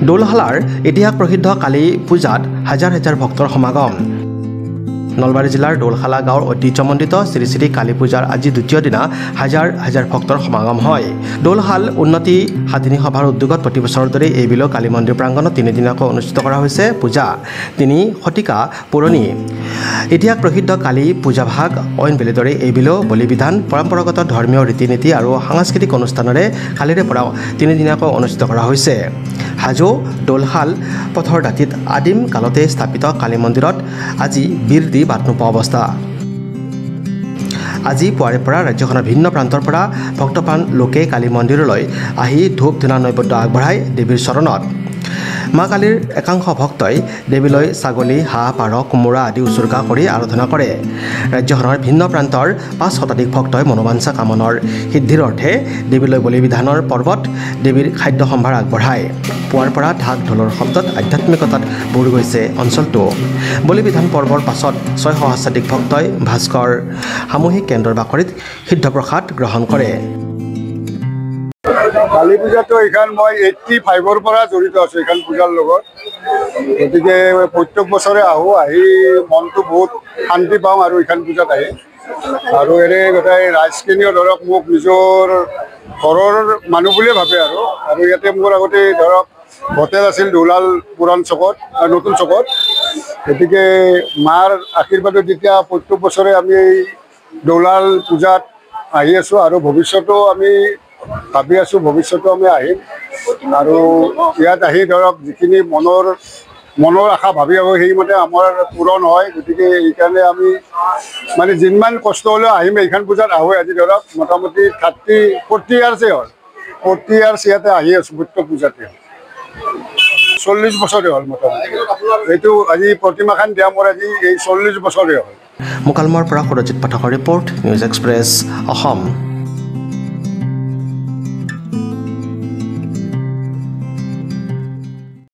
দৌলহালাৰ ইতিহাস প্ৰসিদ্ধ কালী পূজাত হাজাৰ হাজাৰ ভক্তৰ সমাগম। নলবাৰী জিলাৰ দৌলহালা গাঁৱৰ ঐতিহ্যমণ্ডিত শ্ৰী শ্ৰী কালী পূজাৰ আজি দ্বিতীয় দিনা হাজাৰ হাজাৰ ভক্তৰ সমাগম হয়। দৌলহাল উন্নতি সাধিনী সভাৰ উদ্যোগত প্ৰতি বছৰৰ দৰে এইবিলো কালী মন্দিৰ প্ৰাংগণত তিনিদিনীয়াকৈ অনুষ্ঠিত কৰা হৈছে পূজা। 3 শতিকা পুৰণি ইতিহাস প্ৰসিদ্ধ কালী পূজা ভাগ অইন বেলেদৰে এইবিলো বলিবিধান পৰম্পৰাগত ধৰ্মীয় ৰীতি নীতি আৰু সাংস্কৃতিক অনুষ্ঠানেৰে কালিৰে পৰা তিনিদিনীয়াকৈ অনুষ্ঠিত কৰা হৈছে। হাজো দৌলহাল পথৰ দাঁতিত আদিম কালতে স্থাপিত কালী মন্দিৰত আজি বীৰ দি বাট নোপোৱা অৱস্থা। আজি পুৱাৰে পৰা ৰাজ্যখনৰ ভিন্ন প্ৰান্তৰ পৰা ভক্তপ্ৰাণ লোকে কালী মন্দিৰলৈ আহি ধূপ ধূনা নৈবেদ্য আগবঢ়ায় দেৱীৰ চৰণত। মা কালীৰ একাংশ ভক্তই দেৱীলৈ ছাগলী, হাঁহ, পাৰ, কোমোৰা আদি উচৰ্গা কৰি আৰাধনা কৰে। ৰাজ্যখনৰ ভিন্ন প্ৰান্তৰ 5 শতাধিক ভক্তই মনোবাঞ্ছা কামনাৰ সিদ্ধিৰ অৰ্থে দেৱীলৈ বলিবিধানৰ পৰ্বত দেৱীৰ খাদ্য সম্ভাৰ আগবঢ়ায়। পুৱাৰ পৰা ঢাক ঢোলৰ শব্দত আধ্যাত্মিকতাত বুৰ গৈছে অঞ্চলটো। বলিবিধান পৰ্বৰ পাছত 600 সহস্ৰাধিক ভক্তই ভাস্কৰ সামূহিক কেন্দ্ৰৰ বাকৰিত সিদ্ধপ্ৰসাদ গ্ৰহণ কৰে। কালী পূজাটো এইখন মই 85ৰ পৰা জড়িত আছোঁ এইখন পূজাৰ লগত। গতিকে প্ৰত্যেক বছৰে আহোঁ, আহি মনটো বহুত শান্তি পাওঁ আৰু এইখন পূজাত আহি। আৰু এনে গোটেই ৰাইজখিনিও ধৰক মোক নিজৰ ঘৰৰ মানুহ বুলিয়ে ভাবে আৰু ইয়াতে মোৰ আগতে ধৰক হোটেল আছিল দৌলাল পুৰাণ চকত নতুন চকত। গতিকে মাৰ আশীৰ্বাদত যেতিয়া প্ৰত্যেক বছৰে আমি এই দৌলাল পূজাত আহি আছোঁ আৰু ভৱিষ্যতেও আমি ভাবি আছোঁ ভৱিষ্যতেও আমি আহিম। আৰু ইয়াত আহি ধৰক যিখিনি মনৰ আশা ভাবি আহোঁ সেইমতে আমাৰ পূৰণ হয়। গতিকে এইকাৰণে আমি মানে যিমান কষ্ট হ'লেও আহিম এইখন পূজাত আহোঁ। আজি ধৰক মোটামুটি 40 ইয়াৰ্ছে হ'ল, 40 ইয়াৰ্ছ ইয়াতে আহি আছোঁ প্ৰত্যেক পূজাতে। 40 বছৰে হ'ল মোটামুটি। এইটো আজি প্ৰতিমাখান দিয়া মোৰ আজি এই 40 বছৰে হ'ল। মুকালমৰ পৰা সুৰজিৎ পাঠকৰ ৰিপৰ্ট, নিউজ এক্সপ্ৰেছ অসম।